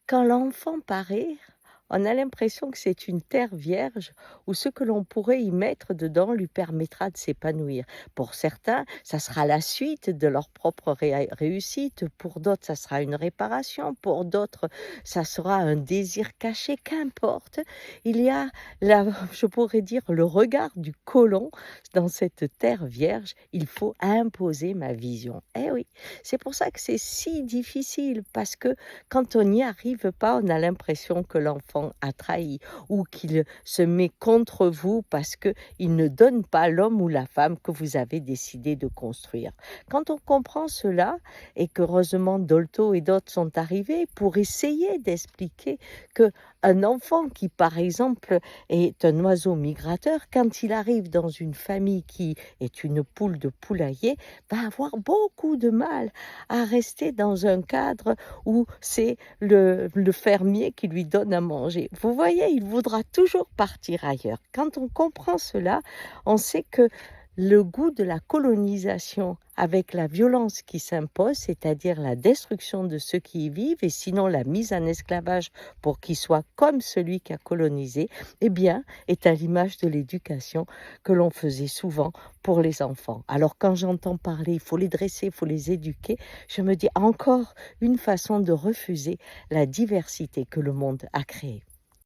Quand l'enfant paraît, on a l'impression que c'est une terre vierge où ce que l'on pourrait y mettre dedans lui permettra de s'épanouir. Pour certains, ça sera la suite de leur propre réussite. Pour d'autres, ça sera une réparation. Pour d'autres, ça sera un désir caché. Qu'importe, il y a, la, je pourrais dire, le regard du colon dans cette terre vierge. Il faut imposer ma vision. Eh oui, c'est pour ça que c'est si difficile parce que quand on n'y arrive pas, on a l'impression que l'enfant a trahi ou qu'il se met contre vous parce qu'il ne donne pas l'homme ou la femme que vous avez décidé de construire. Quand on comprend cela et qu'heureusement Dolto et d'autres sont arrivés pour essayer d'expliquer que un enfant qui, par exemple, est un oiseau migrateur, quand il arrive dans une famille qui est une poule de poulailler, va avoir beaucoup de mal à rester dans un cadre où c'est le fermier qui lui donne à manger. Vous voyez, il voudra toujours partir ailleurs. Quand on comprend cela, on sait que le goût de la colonisation avec la violence qui s'impose, c'est-à-dire la destruction de ceux qui y vivent et sinon la mise en esclavage pour qu'ils soient comme celui qui a colonisé, eh bien, est à l'image de l'éducation que l'on faisait souvent pour les enfants. Alors quand j'entends parler, il faut les dresser, il faut les éduquer, je me dis encore une façon de refuser la diversité que le monde a créée.